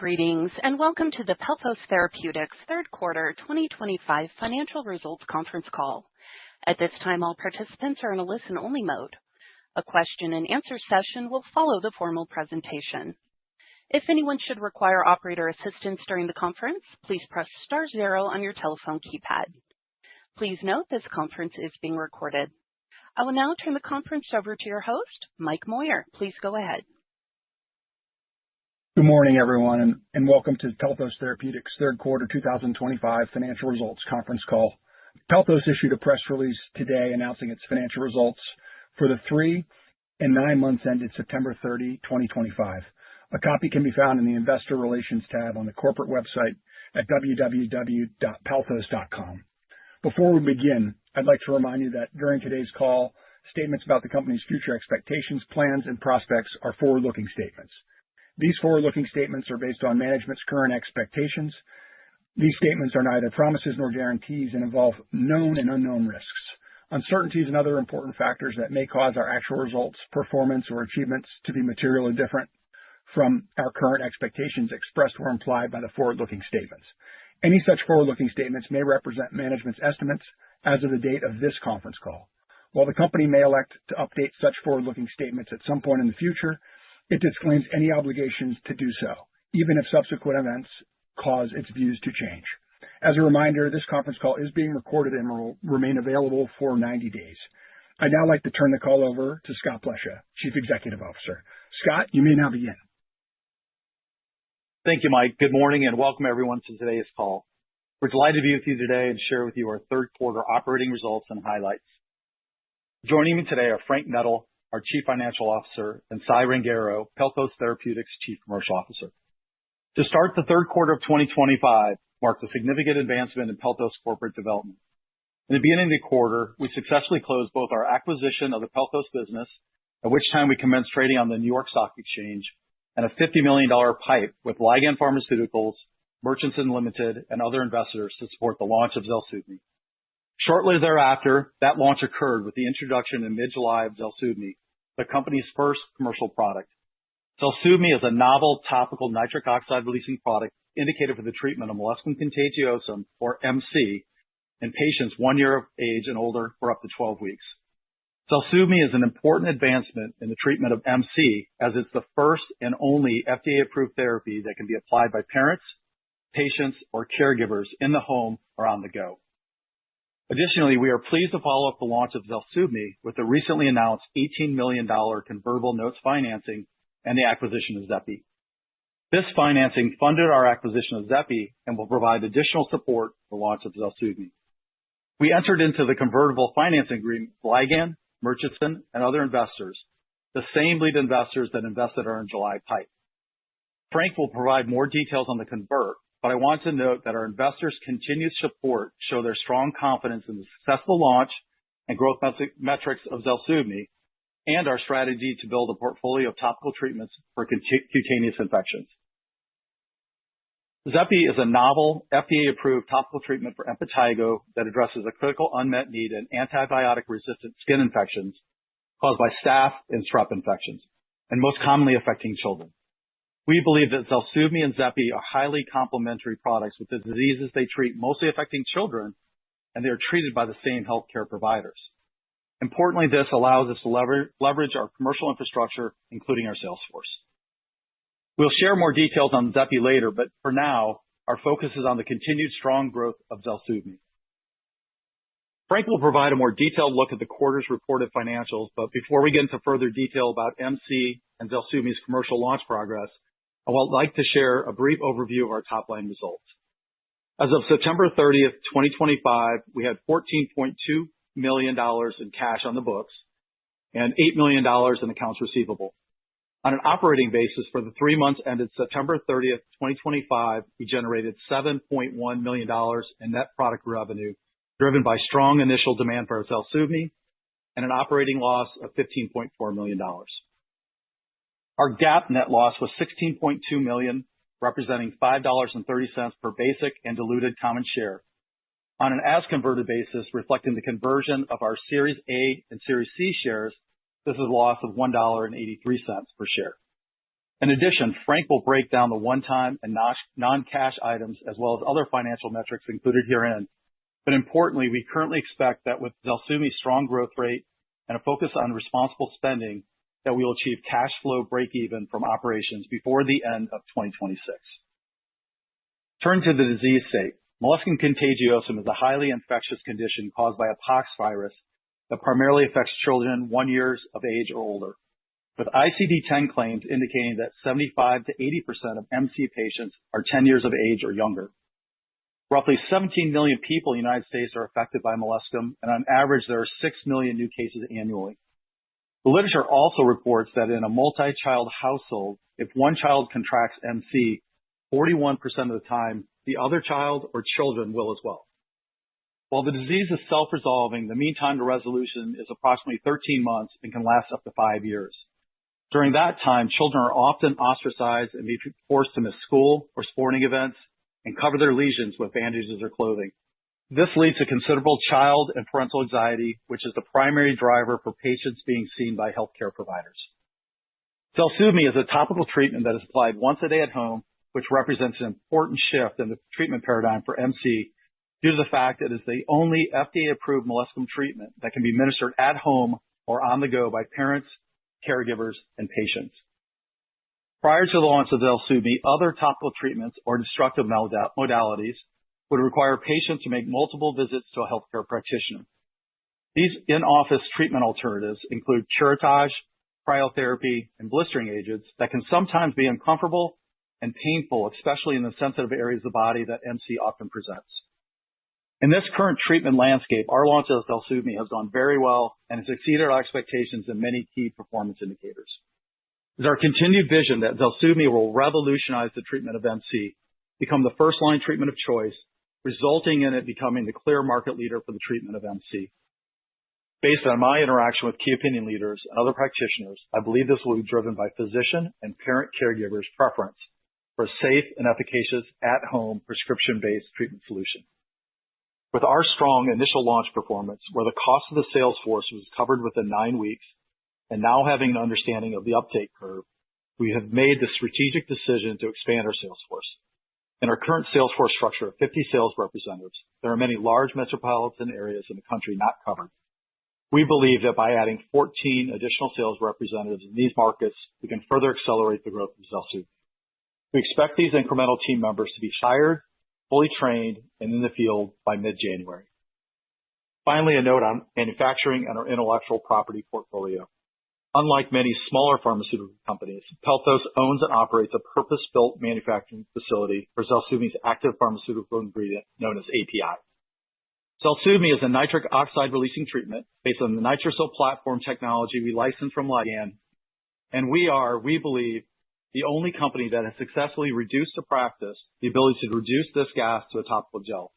Greetings and welcome to the Pelthos Therapeutics third quarter 2025 financial results conference call. At this time, all participants are in a listen-only mode. A question-and-answer session will follow the formal presentation. If anyone should require operator assistance during the conference, please press star zero on your telephone keypad. Please note this conference is being recorded. I will now turn the conference over to your host, Mike Moyer. Please go ahead. Good morning, everyone, and welcome to Pelthos Therapeutics third quarter 2025 financial results conference call. Pelthos issued a press release today announcing its financial results for the 3 and 9 months ended September 30, 2025. A copy can be found in the Investor Relations tab on the corporate website at www.pelthos.com. Before we begin, I'd like to remind you that during today's call, statements about the company's future expectations, plans, and prospects are forward-looking statements. These forward-looking statements are based on management's current expectations. These statements are neither promises nor guarantees and involve known and unknown risks, uncertainties, and other important factors that may cause our actual results, performance, or achievements to be materially different from our current expectations expressed or implied by the forward-looking statements. Any such forward-looking statements may represent management's estimates as of the date of this conference call. While the company may elect to update such forward-looking statements at some point in the future, it disclaims any obligations to do so, even if subsequent events cause its views to change. As a reminder, this conference call is being recorded and will remain available for 90 days. I'd now like to turn the call over to Scott Plesha, Chief Executive Officer. Scott, you may now begin. Thank you, Mike. Good morning and welcome everyone to today's call. We're delighted to be with you today and share with you our third quarter operating results and highlights. Joining me today are Frank Nettle, our Chief Financial Officer, and Cy Rangaro, Pelthos Therapeutics Chief Commercial Officer. To start, the third quarter of 2025 marked a significant advancement in Pelthos corporate development. In the beginning of the quarter, we successfully closed both our acquisition of the Pelthos business, at which time we commenced trading on the New York Stock Exchange, and a $50 million PIPE with Ligand Pharmaceuticals, Murchison Limited, and other investors to support the launch of ZELSUVMI. Shortly thereafter, that launch occurred with the introduction in mid-July of ZELSUVMI, the company's first commercial product. ZELSUVMI is a novel topical nitric oxide releasing product indicated for the treatment of molluscum contagiosum, or MC, in patients 1 year of age and older for up to 12 weeks. ZELSUVMI is an important advancement in the treatment of MC, as it's the first and only FDA-approved therapy that can be applied by parents, patients, or caregivers in the home or on the go. Additionally, we are pleased to follow up the launch of ZELSUVMI with the recently announced $18 million convertible notes financing and the acquisition of Xepi. This financing funded our acquisition of Xepi and will provide additional support for the launch of ZELSUVMI. We entered into the convertible financing agreement with Ligand, Murchison, and other investors, the same lead investors that invested our July PIPE. Frank will provide more details on the convert, but I want to note that our investors' continued support show their strong confidence in the successful launch and growth metrics of ZELSUVMI and our strategy to build a portfolio of topical treatments for cutaneous infections. Xepi is a novel FDA-approved topical treatment for impetigo that addresses a critical unmet need in antibiotic-resistant skin infections caused by staph and strep infections, and most commonly affecting children. We believe that ZELSUVMI and Xepi are highly complementary products with the diseases they treat mostly affecting children, and they are treated by the same healthcare providers. Importantly, this allows us to leverage our commercial infrastructure, including our sales force. We'll share more details on Xepi later, but for now, our focus is on the continued strong growth of ZELSUVMI. Frank will provide a more detailed look at the quarter's reported financials, but before we get into further detail about MC and ZELSUVMI's commercial launch progress, I would like to share a brief overview of our top-line results. As of September 30th, 2025, we had $14.2 million in cash on the books and $8 million in accounts receivable. On an operating basis, for the 3 months ended September 30th, 2025, we generated $7.1 million in net product revenue, driven by strong initial demand for ZELSUVMI and an operating loss of $15.4 million. Our GAAP net loss was $16.2 million, representing $5.30 per basic and diluted common share. On an as-converted basis, reflecting the conversion of our Series A and Series C shares, this is a loss of $1.83 per share. In addition, Frank will break down the one-time and non-cash items as well as other financial metrics included herein. But importantly, we currently expect that with ZELSUVMI's strong growth rate and a focus on responsible spending, that we will achieve cash flow break-even from operations before the end of 2026. Turn to the disease state. Molluscum contagiosum is a highly infectious condition caused by a pox virus that primarily affects children 1 year of age or older, with ICD-10 claims indicating that 75 to 80% of MC patients are 10 years of age or younger. Roughly 17 million people in the United States are affected by molluscum, and on average, there are 6 million new cases annually. The literature also reports that in a multi-child household, if one child contracts MC, 41% of the time, the other child or children will as well. While the disease is self-resolving, the mean time to resolution is approximately 13 months and can last up to 5 years. During that time, children are often ostracized and be forced to miss school or sporting events and cover their lesions with bandages or clothing. This leads to considerable child and parental anxiety, which is the primary driver for patients being seen by healthcare providers. ZELSUVMI is a topical treatment that is applied once a day at home, which represents an important shift in the treatment paradigm for MC due to the fact that it is the only FDA-approved molluscum treatment that can be administered at home or on the go by parents, caregivers, and patients. Prior to the launch of ZELSUVMI, other topical treatments or destructive modalities would require patients to make multiple visits to a healthcare practitioner. These in-office treatment alternatives include curettage, cryotherapy, and blistering agents that can sometimes be uncomfortable and painful, especially in the sensitive areas of the body that MC often presents. In this current treatment landscape, our launch of ZELSUVMI has gone very well and has exceeded our expectations in many key performance indicators. It is our continued vision that ZELSUVMI will revolutionize the treatment of MC, become the first-line treatment of choice, resulting in it becoming the clear market leader for the treatment of MC. Based on my interaction with key opinion leaders and other practitioners, I believe this will be driven by physician and parent caregivers' preference for a safe and efficacious at-home prescription-based treatment solution. With our strong initial launch performance, where the cost of the sales force was covered within 9 weeks, and now having an understanding of the uptake curve, we have made the strategic decision to expand our sales force. In our current sales force structure of 50 sales representatives, there are many large metropolitan areas in the country not covered. We believe that by adding 14 additional sales representatives in these markets, we can further accelerate the growth of ZELSUVMI. We expect these incremental team members to be hired, fully trained, and in the field by mid-January. Finally, a note on manufacturing and our intellectual property portfolio. Unlike many smaller pharmaceutical companies, Pelthos owns and operates a purpose-built manufacturing facility for ZELSUVMI's active pharmaceutical ingredient known as API. ZELSUVMI is a nitric oxide releasing treatment based on the NitroSil platform technology we licensed from Ligand, and we believe, the only company that has successfully reduced to practice the ability to reduce this gas to a topical gel.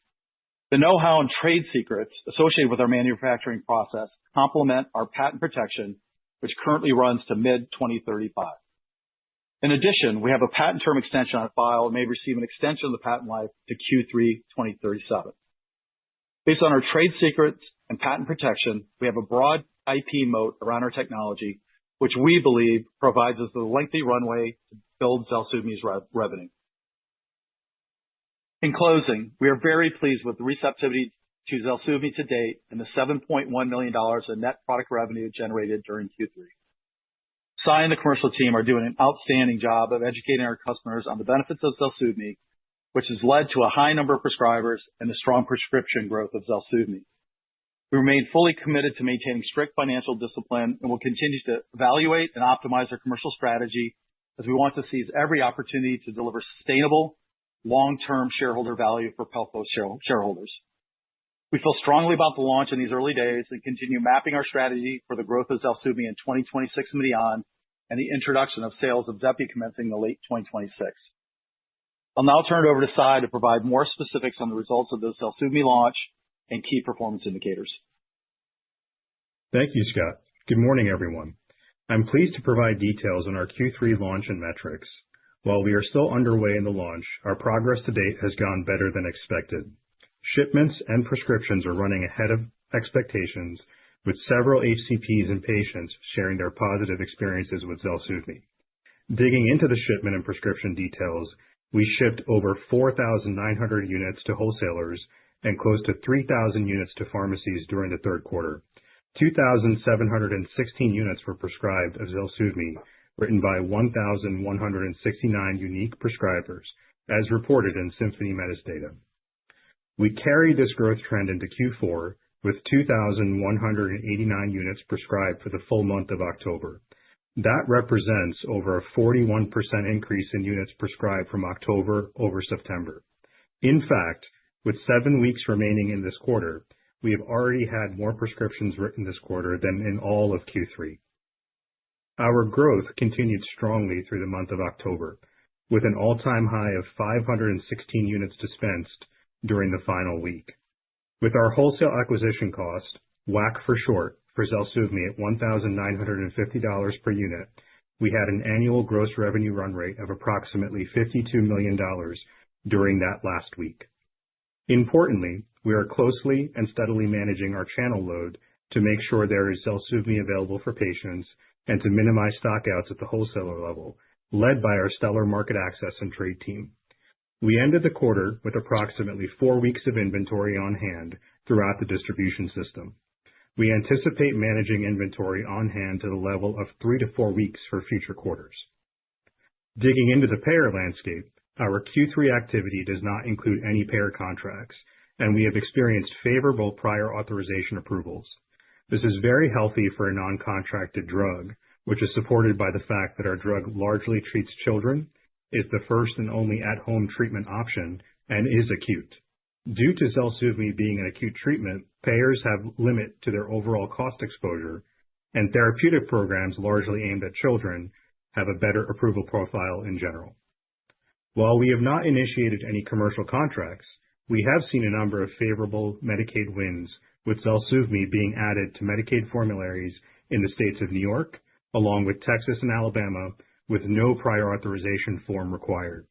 The know-how and trade secrets associated with our manufacturing process complement our patent protection, which currently runs to mid-2035. In addition, we have a patent term extension on file and may receive an extension of the patent life to Q3 2037. Based on our trade secrets and patent protection, we have a broad IP moat around our technology, which we believe provides us the lengthy runway to build ZELSUVMI's revenue. In closing, we are very pleased with the receptivity to ZELSUVMI to date and the $7.1 million in net product revenue generated during Q3. Sai and the commercial team are doing an outstanding job of educating our customers on the benefits of ZELSUVMI, which has led to a high number of prescribers and the strong prescription growth of ZELSUVMI. We remain fully committed to maintaining strict financial discipline and will continue to evaluate and optimize our commercial strategy as we want to seize every opportunity to deliver sustainable, long-term shareholder value for Pelthos shareholders. We feel strongly about the launch in these early days and continue mapping our strategy for the growth of ZELSUVMI in 2026 and beyond, and the introduction of sales of Xepi commencing in late 2026. I'll now turn it over to Sai to provide more specifics on the results of the ZELSUVMI launch and key performance indicators. Thank you, Scott. Good morning, everyone. I'm pleased to provide details on our Q3 launch and metrics. While we are still underway in the launch, our progress to date has gone better than expected. Shipments and prescriptions are running ahead of expectations, with several HCPs and patients sharing their positive experiences with ZELSUVMI. Digging into the shipment and prescription details, we shipped over 4,900 units to wholesalers and close to 3,000 units to pharmacies during the third quarter. 2,716 units were prescribed of ZELSUVMI, written by 1,169 unique prescribers, as reported in Symphony Metis data. We carried this growth trend into Q4 with 2,189 units prescribed for the full month of October. That represents over a 41% increase in units prescribed from October over September. In fact, with 7 weeks remaining in this quarter, we have already had more prescriptions written this quarter than in all of Q3. Our growth continued strongly through the month of October, with an all-time high of 516 units dispensed during the final week. With our wholesale acquisition cost, WAC for short, for ZELSUVMI at $1,950 per unit, we had an annual gross revenue run rate of approximately $52 million during that last week. Importantly, we are closely and steadily managing our channel load to make sure there is ZELSUVMI available for patients and to minimize stockouts at the wholesaler level, led by our stellar market access and trade team. We ended the quarter with approximately 4 weeks of inventory on hand throughout the distribution system. We anticipate managing inventory on hand to the level of 3 to 4 weeks for future quarters. Digging into the payer landscape, our Q3 activity does not include any payer contracts, and we have experienced favorable prior authorization approvals. This is very healthy for a non-contracted drug, which is supported by the fact that our drug largely treats children, is the first and only at-home treatment option, and is acute. Due to ZELSUVMI being an acute treatment, payers have limit to their overall cost exposure, and therapeutic programs largely aimed at children have a better approval profile in general. While we have not initiated any commercial contracts, we have seen a number of favorable Medicaid wins, with ZELSUVMI being added to Medicaid formularies in the states of New York, along with Texas and Alabama, with no prior authorization form required.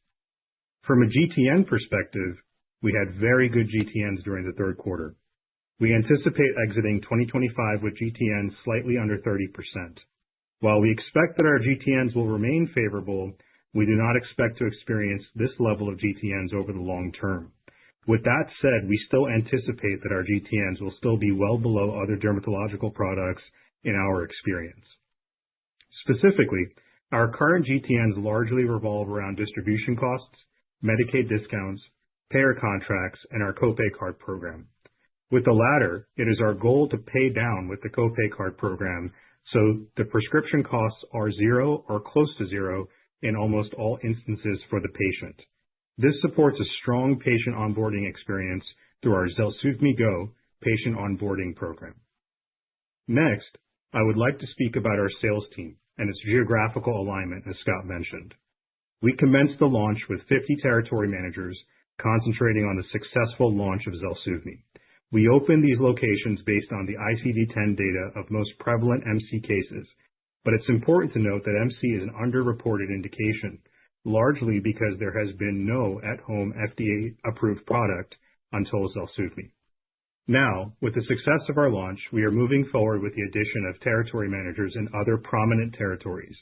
From a GTN perspective, we had very good GTNs during the third quarter. We anticipate exiting 2025 with GTNs slightly under 30%. While we expect that our GTNs will remain favorable, we do not expect to experience this level of GTNs over the long term. With that said, we still anticipate that our GTNs will still be well below other dermatological products in our experience. Specifically, our current GTNs largely revolve around distribution costs, Medicaid discounts, payer contracts, and our copay card program. With the latter, it is our goal to pay down with the copay card program so the prescription costs are zero or close to zero in almost all instances for the patient. This supports a strong patient onboarding experience through our ZELSUVMI Go patient onboarding program. Next, I would like to speak about our sales team and its geographical alignment, as Scott mentioned. We commenced the launch with 50 territory managers concentrating on the successful launch of ZELSUVMI. We opened these locations based on the ICD-10 data of most prevalent MC cases, but it's important to note that MC is an underreported indication, largely because there has been no at-home FDA-approved product until ZELSUVMI. Now, with the success of our launch, we are moving forward with the addition of territory managers in other prominent territories.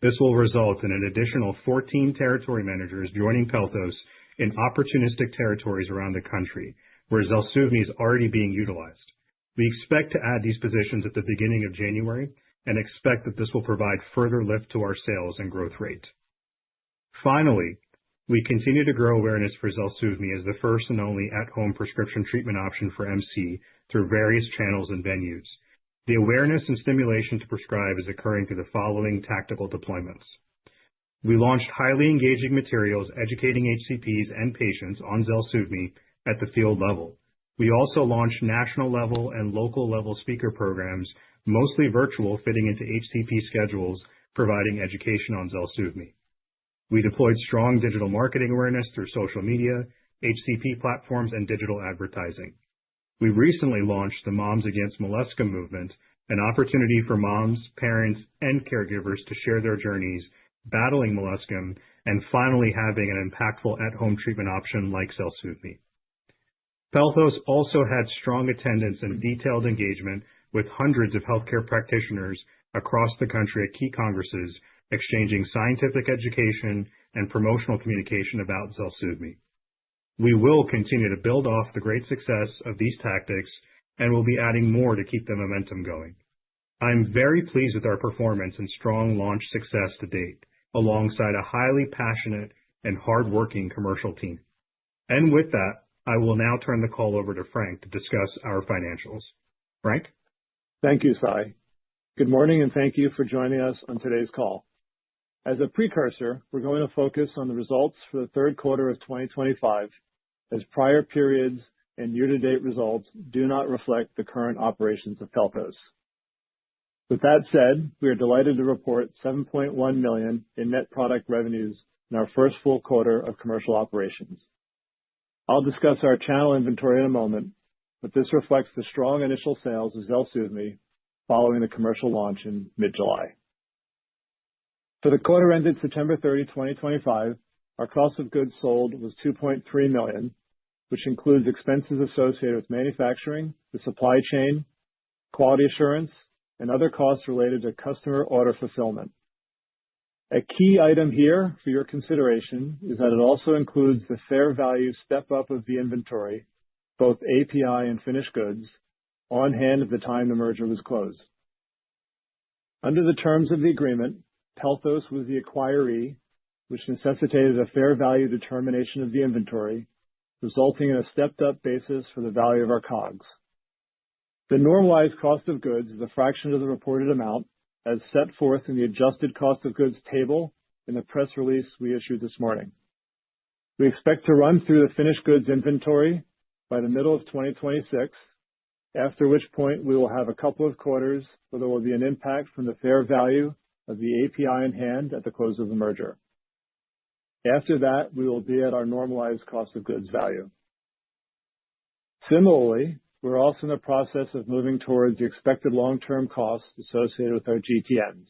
This will result in an additional 14 territory managers joining Pelthos in opportunistic territories around the country, where ZELSUVMI is already being utilized. We expect to add these positions at the beginning of January and expect that this will provide further lift to our sales and growth rate. Finally, we continue to grow awareness for ZELSUVMI as the first and only at-home prescription treatment option for MC through various channels and venues. The awareness and stimulation to prescribe is occurring through the following tactical deployments. We launched highly engaging materials educating HCPs and patients on ZELSUVMI at the field level. We also launched national level and local level speaker programs, mostly virtual, fitting into HCP schedules, providing education on ZELSUVMI. We deployed strong digital marketing awareness through social media, HCP platforms, and digital advertising. We recently launched the Moms Against Molluscum movement, an opportunity for moms, parents, and caregivers to share their journeys battling molluscum and finally having an impactful at-home treatment option like ZELSUVMI. Pelthos also had strong attendance and detailed engagement with hundreds of healthcare practitioners across the country at key congresses, exchanging scientific education and promotional communication about ZELSUVMI. We will continue to build off the great success of these tactics and will be adding more to keep the momentum going. I'm very pleased with our performance and strong launch success to date, alongside a highly passionate and hardworking commercial team. And with that, I will now turn the call over to Frank to discuss our financials. Frank? Thank you, Sai. Good morning, and thank you for joining us on today's call. As a precursor, we're going to focus on the results for the third quarter of 2025, as prior periods and year-to-date results do not reflect the current operations of Pelthos. With that said, we are delighted to report $7.1 million in net product revenues in our first full quarter of commercial operations. I'll discuss our channel inventory in a moment, but this reflects the strong initial sales of ZELSUVMI following the commercial launch in mid-July. For the quarter ended September 30, 2025, our cost of goods sold was $2.3 million, which includes expenses associated with manufacturing, the supply chain, quality assurance, and other costs related to customer order fulfillment. A key item here for your consideration is that it also includes the fair value step-up of the inventory, both API and finished goods, on hand at the time the merger was closed. Under the terms of the agreement, Pelthos was the acquiree, which necessitated a fair value determination of the inventory, resulting in a stepped-up basis for the value of our COGS. The normalized cost of goods is a fraction of the reported amount, as set forth in the adjusted cost of goods table in the press release we issued this morning. We expect to run through the finished goods inventory by the middle of 2026, after which point we will have a couple of quarters where there will be an impact from the fair value of the API in hand at the close of the merger. After that, we will be at our normalized cost of goods value. Similarly, we're also in the process of moving towards the expected long-term costs associated with our GTNs.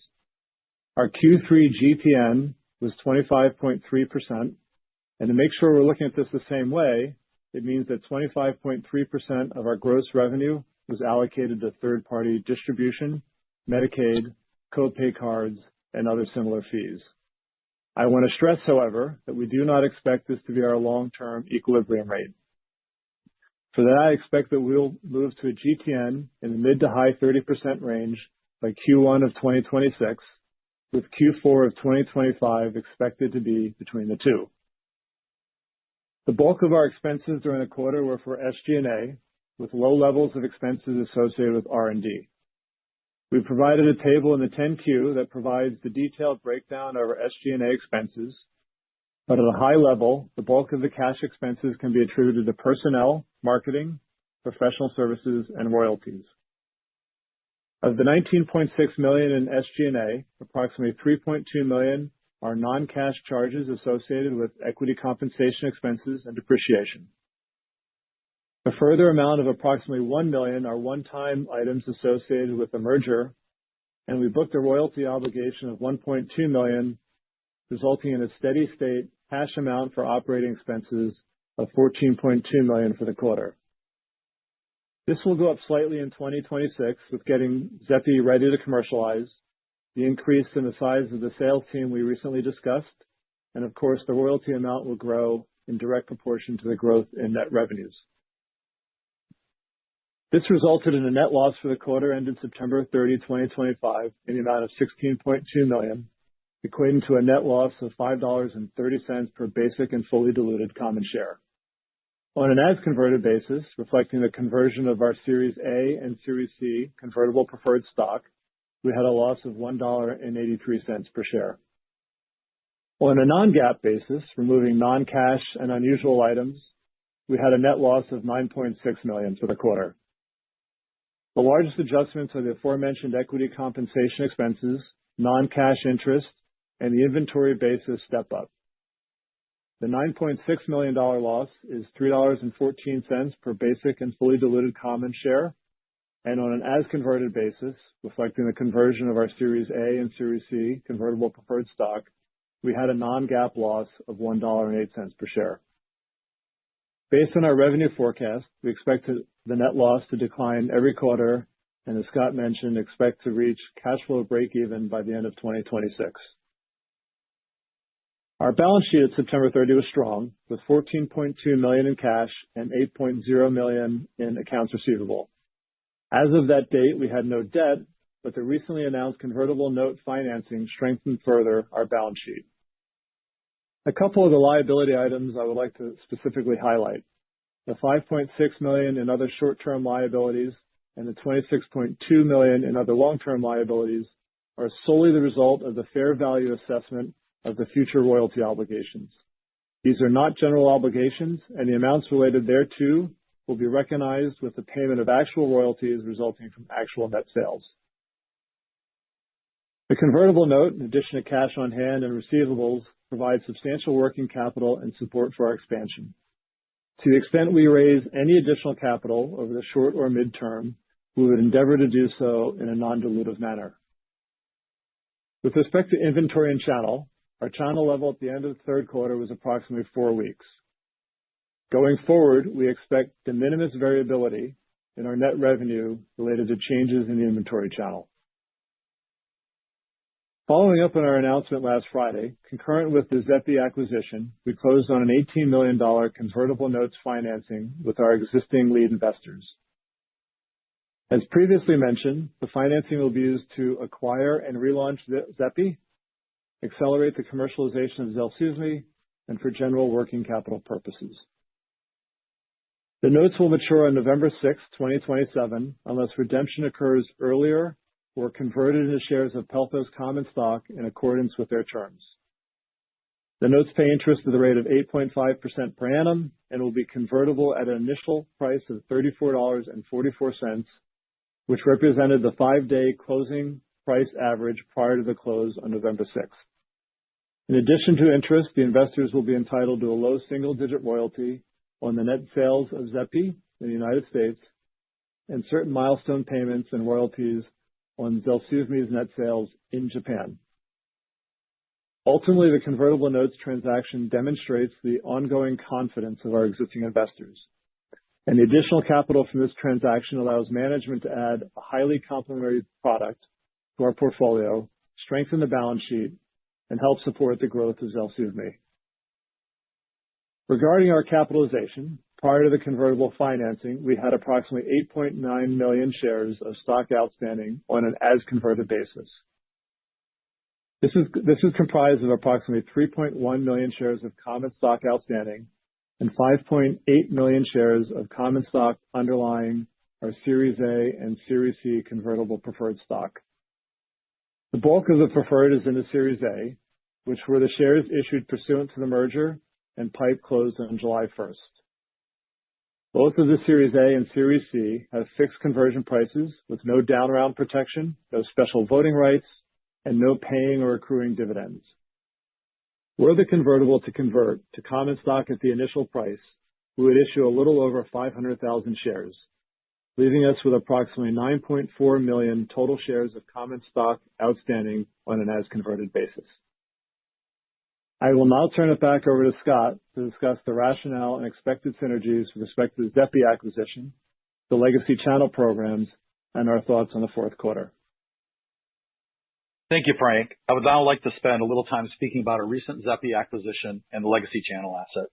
Our Q3 GTN was 25.3%, and to make sure we're looking at this the same way, it means that 25.3% of our gross revenue was allocated to third-party distribution, Medicaid, copay cards, and other similar fees. I want to stress, however, that we do not expect this to be our long-term equilibrium rate. For that, I expect that we'll move to a GTN in the mid to high 30% range by Q1 of 2026, with Q4 of 2025 expected to be between the two. The bulk of our expenses during the quarter were for SG&A, with low levels of expenses associated with R&D. We provided a table in the 10-Q that provides the detailed breakdown of our SG&A expenses, but at a high level, the bulk of the cash expenses can be attributed to personnel, marketing, professional services, and royalties. Of the $19.6 million in SG&A, approximately $3.2 million are non-cash charges associated with equity compensation expenses and depreciation. A further amount of approximately $1 million are one-time items associated with the merger, and we booked a royalty obligation of $1.2 million, resulting in a steady state cash amount for operating expenses of $14.2 million for the quarter. This will go up slightly in 2026 with getting Xepi ready to commercialize, the increase in the size of the sales team we recently discussed, and of course the royalty amount will grow in direct proportion to the growth in net revenues. This resulted in a net loss for the quarter ended September 30, 2025 in the amount of $16.2 million, equating to a net loss of $5.30 per basic and fully diluted common share. On an as-converted basis, reflecting the conversion of our Series A and Series C convertible preferred stock, we had a loss of $1.83 per share. On a non-GAAP basis, removing non-cash and unusual items, we had a net loss of $9.6 million for the quarter. The largest adjustments are the aforementioned equity compensation expenses, non-cash interest, and the inventory basis step-up. The $9.6 million loss is $3.14 per basic and fully diluted common share, and on an as-converted basis, reflecting the conversion of our Series A and Series C convertible preferred stock, we had a non-GAAP loss of $1.08 per share. Based on our revenue forecast, we expect the net loss to decline every quarter, and as Scott mentioned, expect to reach cash flow break-even by the end of 2026. Our balance sheet at September 30 was strong, with $14.2 million in cash and $8.0 million in accounts receivable. As of that date, we had no debt, but the recently announced convertible note financing strengthened further our balance sheet. A couple of the liability items I would like to specifically highlight. The $5.6 million in other short-term liabilities and the $26.2 million in other long-term liabilities are solely the result of the fair value assessment of the future royalty obligations. These are not general obligations, and the amounts related thereto will be recognized with the payment of actual royalties resulting from actual net sales. The convertible note, in addition to cash on hand and receivables, provides substantial working capital and support for our expansion. To the extent we raise any additional capital over the short or midterm, we would endeavor to do so in a non-dilutive manner. With respect to inventory and channel, our channel level at the end of the third quarter was approximately 4 weeks. Going forward, we expect de minimis variability in our net revenue related to changes in the inventory channel. Following up on our announcement last Friday, concurrent with the Xepi acquisition, we closed on an $18 million convertible notes financing with our existing lead investors. As previously mentioned, the financing will be used to acquire and relaunch Xepi, accelerate the commercialization of ZELSUVMI, and for general working capital purposes. The notes will mature on November 6, 2027, unless redemption occurs earlier or converted into shares of Pelthos common stock in accordance with their terms. The notes pay interest at the rate of 8.5% per annum and will be convertible at an initial price of $34.44, which represented the 5-day closing price average prior to the close on November 6th. In addition to interest, the investors will be entitled to a low single-digit royalty on the net sales of Xepi in the United States and certain milestone payments and royalties on ZELSUVMI's net sales in Japan. Ultimately, the convertible notes transaction demonstrates the ongoing confidence of our existing investors, and the additional capital from this transaction allows management to add a highly complementary product to our portfolio, strengthen the balance sheet, and help support the growth of ZELSUVMI. Regarding our capitalization, prior to the convertible financing, we had approximately 8.9 million shares of stock outstanding on an as-converted basis. This is comprised of approximately 3.1 million shares of common stock outstanding and 5.8 million shares of common stock underlying our Series A and Series C convertible preferred stock. The bulk of the preferred is in the Series A, which were the shares issued pursuant to the merger and PIPE closed on July 1st. Both of the Series A and Series C have fixed conversion prices with no down round protection, no special voting rights, and no paying or accruing dividends. Were the convertible to convert to common stock at the initial price, we would issue a little over 500,000 shares, leaving us with approximately 9.4 million total shares of common stock outstanding on an as-converted basis. I will now turn it back over to Scott to discuss the rationale and expected synergies with respect to the Xepi acquisition, the legacy channel programs, and our thoughts on the fourth quarter. Thank you, Frank. I would now like to spend a little time speaking about our recent Xepi acquisition and the legacy channel assets.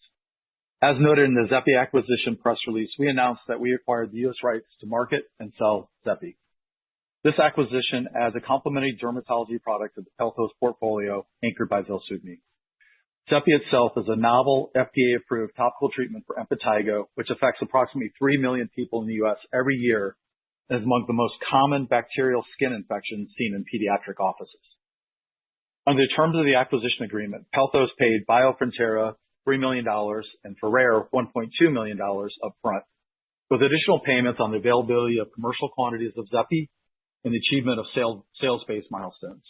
As noted in the Xepi acquisition press release, we announced that we acquired the U.S. rights to market and sell Xepi. This acquisition adds a complementary dermatology product to the Pelthos portfolio anchored by ZELSUVMI. Xepi itself is a novel FDA-approved topical treatment for impetigo, which affects approximately 3 million people in the U.S. every year and is among the most common bacterial skin infections seen in pediatric offices. Under the terms of the acquisition agreement, Pelthos paid Biofrontera $3 million and Ferrer $1.2 million upfront, with additional payments on the availability of commercial quantities of Xepi and the achievement of sales-based milestones.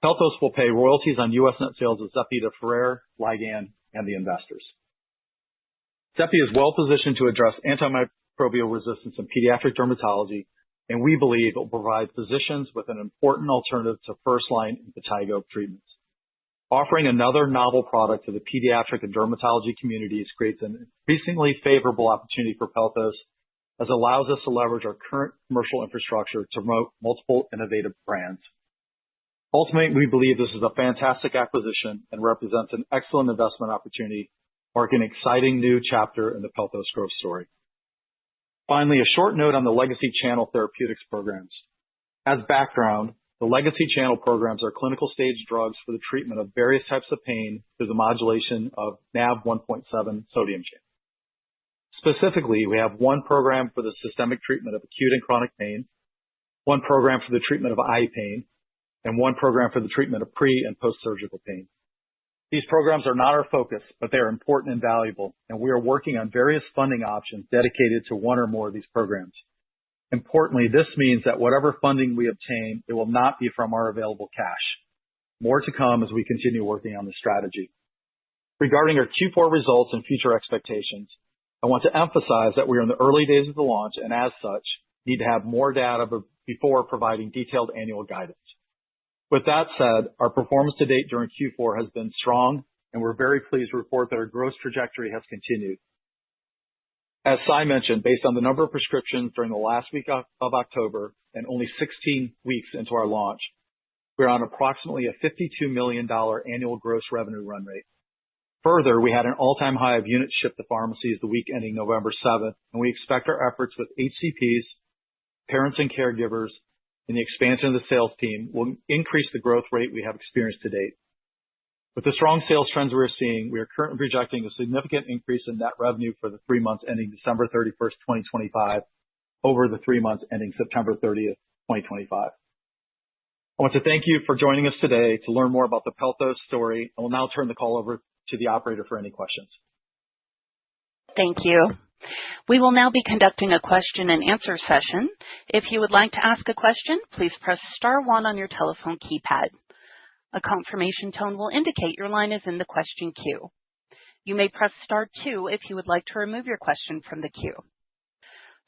Pelthos will pay royalties on U.S. net sales of Xepi to Ferrer, Ligand, and the investors. Xepi is well positioned to address antimicrobial resistance in pediatric dermatology, and we believe it will provide physicians with an important alternative to first-line impetigo treatments. Offering another novel product to the pediatric and dermatology communities creates an increasingly favorable opportunity for Pelthos, as it allows us to leverage our current commercial infrastructure to promote multiple innovative brands. Ultimately, we believe this is a fantastic acquisition and represents an excellent investment opportunity, marking an exciting new chapter in the Pelthos growth story. Finally, a short note on the legacy channel therapeutics programs. As background, the legacy channel programs are clinical stage drugs for the treatment of various types of pain through the modulation of NaV1.7 sodium channel. Specifically, we have one program for the systemic treatment of acute and chronic pain, one program for the treatment of eye pain, and one program for the treatment of pre- and post-surgical pain. These programs are not our focus, but they are important and valuable, and we are working on various funding options dedicated to one or more of these programs. Importantly, this means that whatever funding we obtain, it will not be from our available cash. More to come as we continue working on this strategy. Regarding our Q4 results and future expectations, I want to emphasize that we are in the early days of the launch and as such, need to have more data before providing detailed annual guidance. With that said, our performance to date during Q4 has been strong, and we're very pleased to report that our growth trajectory has continued. As Sai mentioned, based on the number of prescriptions during the last week of October and only 16 weeks into our launch, we're on approximately a $52 million annual gross revenue run rate. Further, we had an all-time high of units shipped to pharmacies the week ending November 7th, and we expect our efforts with HCPs, parents and caregivers, and the expansion of the sales team will increase the growth rate we have experienced to date. With the strong sales trends we're seeing, we are currently projecting a significant increase in net revenue for the 3 months ending December 31st, 2025, over the 3 months ending September 30th, 2025. I want to thank you for joining us today to learn more about the Pelthos story. I will now turn the call over to the operator for any questions. Thank you. We will now be conducting a question and answer session. If you would like to ask a question, please press star 1 on your telephone keypad. A confirmation tone will indicate your line is in the question queue. You may press star 2 if you would like to remove your question from the queue.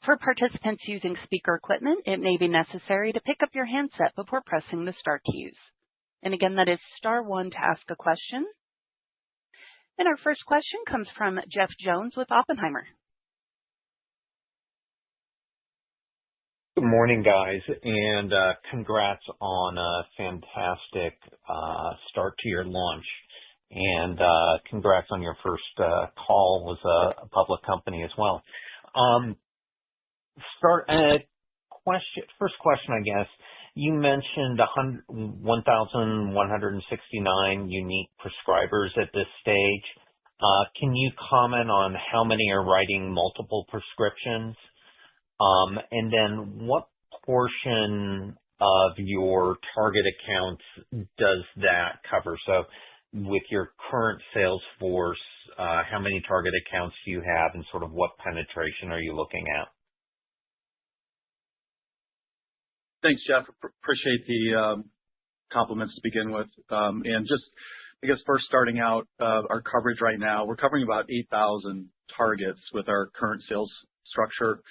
For participants using speaker equipment, it may be necessary to pick up your handset before pressing the star keys. And again, that is star 1 to ask a question. And our first question comes from Jeff Jones with Oppenheimer. Good morning, guys, and congrats on a fantastic start to your launch. And congrats on your first call with a public company as well. First question, I guess. You mentioned 1,169 unique prescribers at this stage. Can you comment on how many are writing multiple prescriptions? And then what portion of your target accounts does that cover? So with your current sales force, how many target accounts do you have and sort of what penetration are you looking at? Thanks, Jeff. Appreciate the compliments to begin with. And just, I guess, first starting out, our coverage right now, we're covering about 8,000 targets with our current sales structure.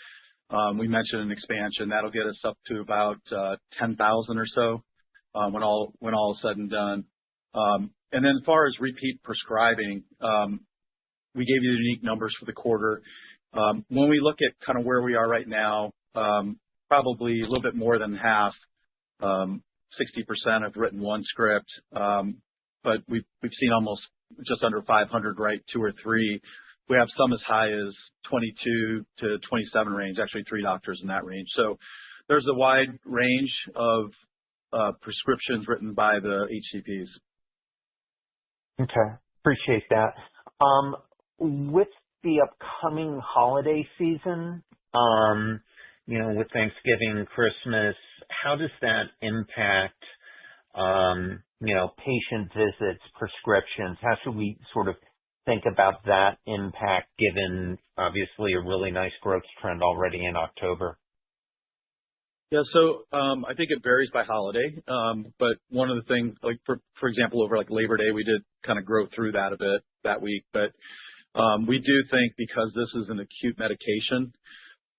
We mentioned an expansion. That'll get us up to about 10,000 or so when all is said and done. And then as far as repeat prescribing, we gave you the unique numbers for the quarter. When we look at kind of where we are right now, probably a little bit more than half, 60% have written one script, but we've seen almost just under 500 write 2 or 3. We have some as high as 22 to 27 range, actually 3 doctors in that range. So there's a wide range of prescriptions written by the HCPs. Okay, appreciate that. With the upcoming holiday season, with Thanksgiving and Christmas, how does that impact, patient visits, prescriptions? How should we sort of think about that impact given obviously a really nice growth trend already in October? Yeah, so I think it varies by holiday. But one of the things, like for example, over like Labor Day, we did kind of grow through that a bit that week. But we do think because this is an acute medication,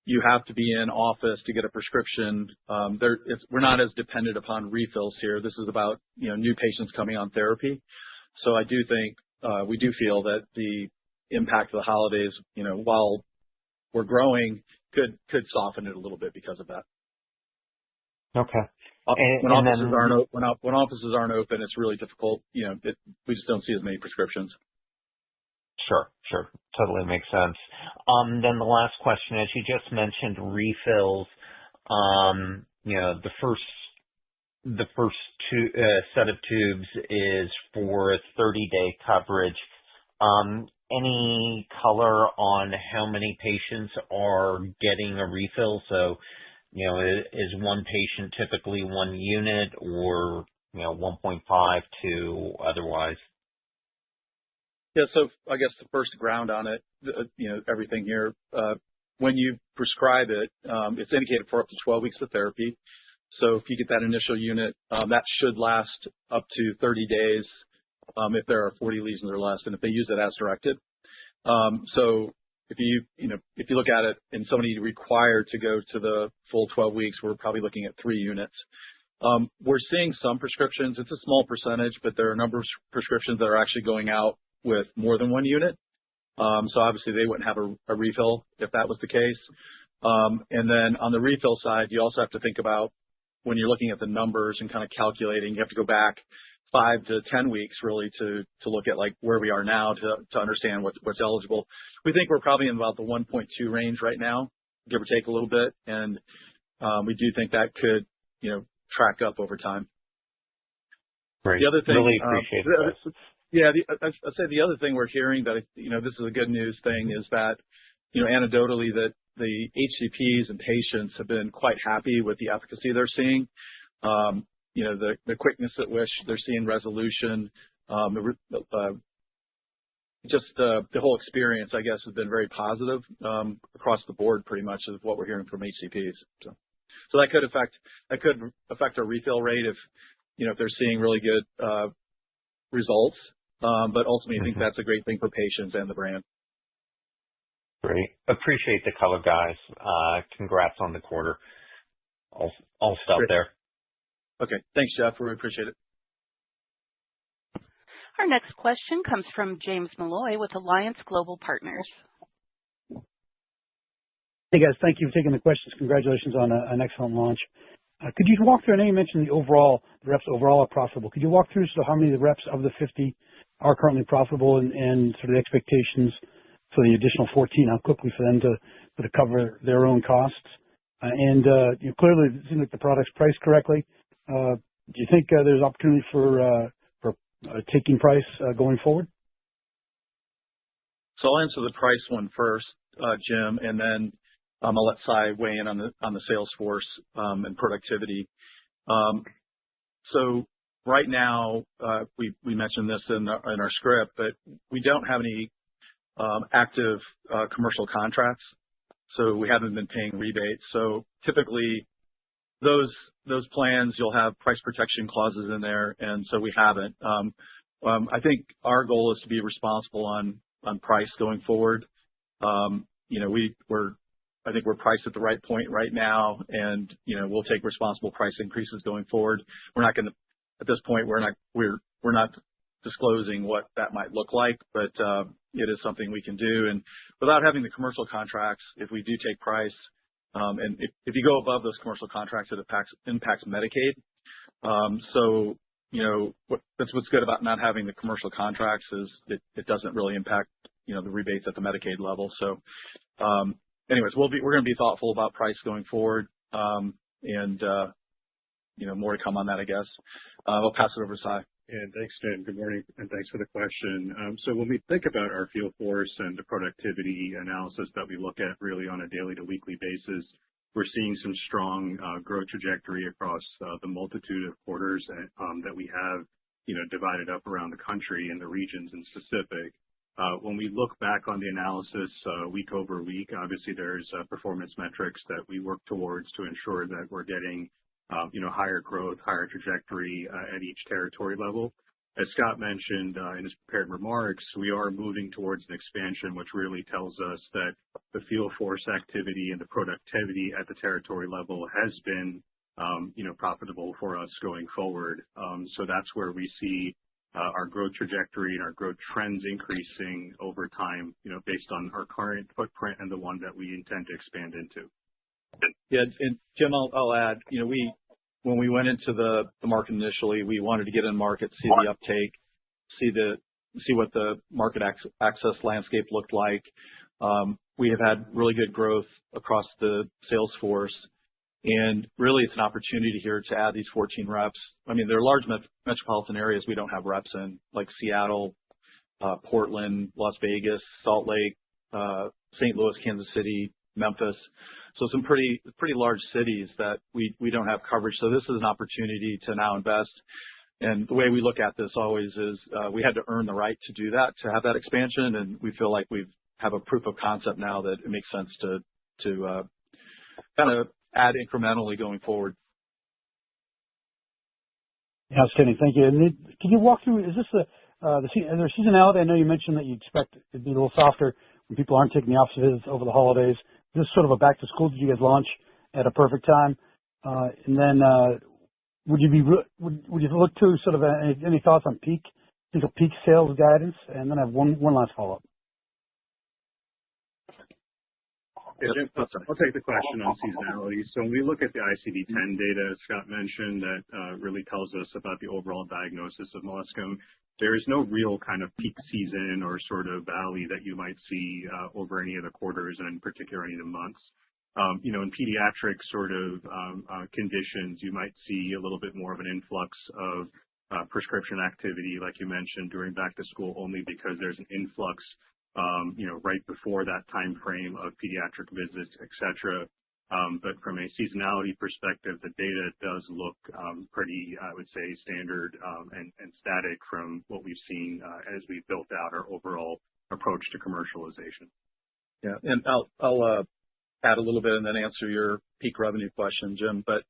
you have to be in office to get a prescription. We're not as dependent upon refills here. This is about new patients coming on therapy. So I do think we do feel that the impact of the holidays, while we're growing, could soften it a little bit because of that. Okay. When And offices then, aren't open, it's really difficult. We just don't see as many prescriptions. sure, totally makes sense. Then the last question, as you just mentioned, refills. The first set of tubes is for 30-day coverage. Any color on how many patients are getting a refill? So, is one patient typically one unit or, 1.5 to otherwise? Yeah, so I guess the first ground on it, everything here, when you prescribe it, it's indicated for up to 12 weeks of therapy. So if you get that initial unit, that should last up to 30 days if there are 40 lesions or less, and if they use it as directed. So if you look at it and somebody required to go to the full 12 weeks, we're probably looking at 3 units. We're seeing some prescriptions. It's a small percentage, but there are a number of prescriptions that are actually going out with more than 1 unit. So obviously they wouldn't have a refill if that was the case. And then on the refill side, you also have to think about when you're looking at the numbers and kind of calculating, you have to go back 5 to 10 weeks really to look at like where we are now to understand what's eligible. We think we're probably in about the 1.2 range right now, give or take a little bit. And we do think that could, track up over time. Great. The other thing, really appreciate it. Yeah, I'd say the other thing we're hearing that, this is a good news thing is that, anecdotally that the HCPs and patients have been quite happy with the efficacy they're seeing. The quickness at which they're seeing resolution, just the whole experience, I guess, has been very positive across the board pretty much of what we're hearing from HCPs. So that could affect our refill rate if they're seeing really good results. But ultimately, I think that's a great thing for patients and the brand. Great. Appreciate the color, guys. Congrats on the quarter. I'll stop there. Okay. Thanks, Jeff. We appreciate it. Our next question comes from James Malloy with Alliance Global Partners. Hey, guys. Thank you for taking the questions. Congratulations on an excellent launch. Could you walk through, I know you mentioned the reps overall are profitable. Could you walk through how many of the reps of the 50 are currently profitable and sort of the expectations for the additional 14, how quickly for them to cover their own costs? And clearly, it seems like the product's priced correctly. Do you think there's opportunity for taking price going forward? So I'll answer the price one first, Jim, and then I'll let Cy weigh in on the sales force and productivity. So right now, we mentioned this in our script, but we don't have any active commercial contracts, so we haven't been paying rebates. So typically, those plans, you'll have price protection clauses in there, and so we haven't. I think our goal is to be responsible on price going forward. I think we're priced at the right point right now, and we'll take responsible price increases going forward. We're not going to, at this point, we're not disclosing what that might look like, but it is something we can do. And without having the commercial contracts, if we do take price, and if you go above those commercial contracts, it impacts Medicaid. So that's what's good about not having the commercial contracts is it doesn't really impact the rebates at the Medicaid level. So anyways, we're going to be thoughtful about price going forward, and more to come on that, I guess. I'll pass it over to Cy. And thanks, Jen. Good morning, and thanks for the question. So when we think about our field force and the productivity analysis that we look at really on a daily to weekly basis, we're seeing some strong growth trajectory across the multitude of quarters that we have, divided up around the country and the regions in specific. When we look back on the analysis week over week, obviously there's performance metrics that we work towards to ensure that we're getting higher growth, higher trajectory at each territory level. As Scott mentioned in his prepared remarks, we are moving towards an expansion, which really tells us that the field force activity and the productivity at the territory level has been, profitable for us going forward. So that's where we see our growth trajectory and our growth trends increasing over time, based on our current footprint and the one that we intend to expand into. Yeah, and Jim, I'll add, when we went into the market initially, we wanted to get in market, see the uptake, see what the market access landscape looked like. We have had really good growth across the sales force, and really it's an opportunity here to add these 14 reps. I mean, there are large metropolitan areas we don't have reps in, like Seattle, Portland, Las Vegas, Salt Lake, St. Louis, Kansas City, Memphis. So some pretty large cities that we don't have coverage. So this is an opportunity to now invest. And the way we look at this always is we had to earn the right to do that, to have that expansion. And we feel like we have a proof of concept now that it makes sense to kind of add incrementally going forward. Outstanding. Thank you. And can you walk through, is this the seasonality? I know you mentioned that you expect it to be a little softer when people aren't taking the office visits over the holidays. Is this sort of a back to school? Did you guys launch at a perfect time? And then would you look to sort of any thoughts on peak sales guidance? And then I have one last follow-up. Yeah, I'll take the question on seasonality. So when we look at the ICD-10 data, as Scott mentioned, that really tells us about the overall diagnosis of molluscum. There is no real kind of peak season or sort of valley that you might see over any of the quarters, and in particular any of the months. In pediatric sort of conditions, you might see a little bit more of an influx of prescription activity, like you mentioned, during back to school, only because there's an influx right before that time frame of pediatric visits, et cetera. But from a seasonality perspective, the data does look pretty, I would say, standard and static from what we've seen as we've built out our overall approach to commercialization. Yeah, and I'll add a little bit and then answer your peak revenue question, Jim. But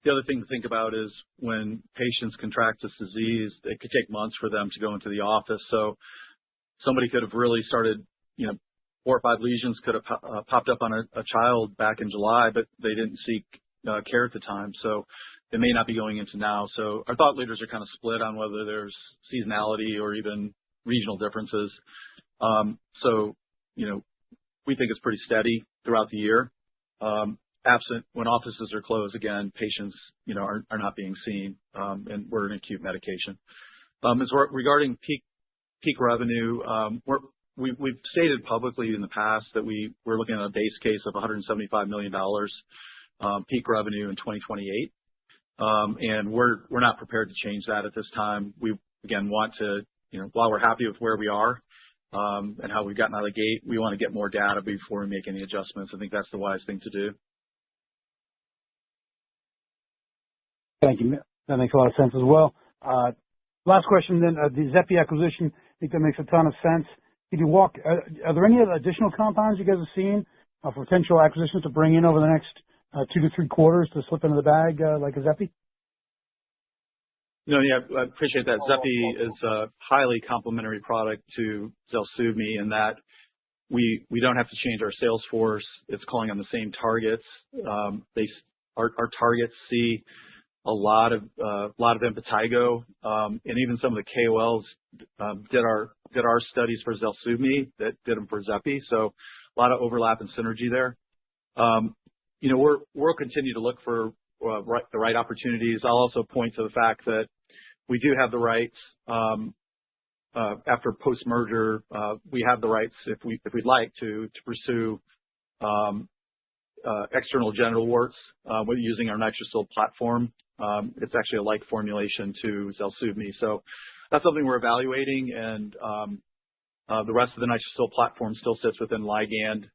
the other thing to think about is when patients contract this disease, it could take months for them to go into the office. So somebody could have really started, 4 or 5 lesions could have popped up on a child back in July, but they didn't seek care at the time. So they may not be going into now. So our thought leaders are kind of split on whether there's seasonality or even regional differences. We think it's pretty steady throughout the year. Absent when offices are closed, again, patients, are not being seen, and we're an acute medication. Regarding peak revenue, we've stated publicly in the past that we're looking at a base case of $175 million peak revenue in 2028, and we're not prepared to change that at this time. We again want to, while we're happy with where we are and how we've gotten out of the gate, we want to get more data before we make any adjustments. I think that's the wise thing to do. Thank you. That makes a lot of sense as well. Last question then, the Xepi acquisition, I think that makes a ton of sense. Could you are there any other additional compounds you guys have seen for potential acquisitions to bring in over the next 2 to 3 quarters to slip into the bag like a Xepi? Yeah, I appreciate that. Xepi is a highly complementary product to ZELSUVMI in that we don't have to change our sales force. It's calling on the same targets. Our targets see a lot of impetigo, and even some of the KOLs did our studies for ZELSUVMI that did them for Xepi. So a lot of overlap and synergy there. We'll continue to look for the right opportunities. I'll also point to the fact that we do have the rights after post-merger. We have the rights if we'd like to pursue external genital warts with using our NitroSil platform. It's actually a like formulation to ZELSUVMI. So that's something we're evaluating, and the rest of the NitroSil platform still sits within Ligand.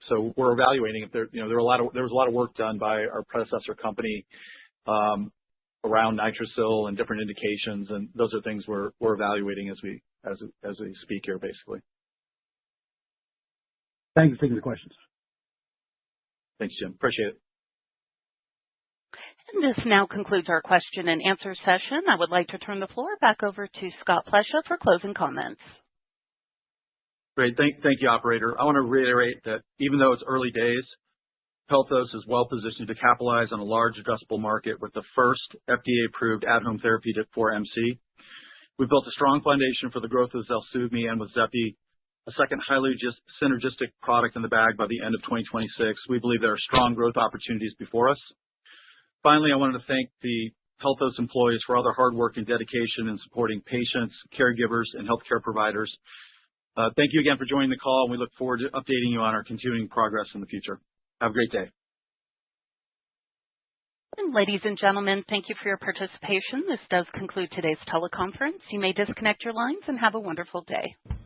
So we're evaluating if there was a lot of work done by our predecessor company around NitroSil and different indications, and those are things we're evaluating as we speak here, basically. Thank you for taking the questions. Thanks, Jim. Appreciate it. And this now concludes our question and answer session. I would like to turn the floor back over to Scott Plesha for closing comments. Great. Thank you, operator. I want to reiterate that even though it's early days, Pelthos is well positioned to capitalize on a large addressable market with the first FDA-approved at-home therapeutic for MC. We've built a strong foundation for the growth of ZELSUVMI, and with Xepi, a second highly synergistic product in the bag by the end of 2026, we believe there are strong growth opportunities before us. Finally, I wanted to thank the Pelthos employees for all their hard work and dedication in supporting patients, caregivers, and healthcare providers. Thank you again for joining the call, and we look forward to updating you on our continuing progress in the future. Have a great day. And ladies and gentlemen, thank you for your participation. This does conclude today's teleconference. You may disconnect your lines and have a wonderful day.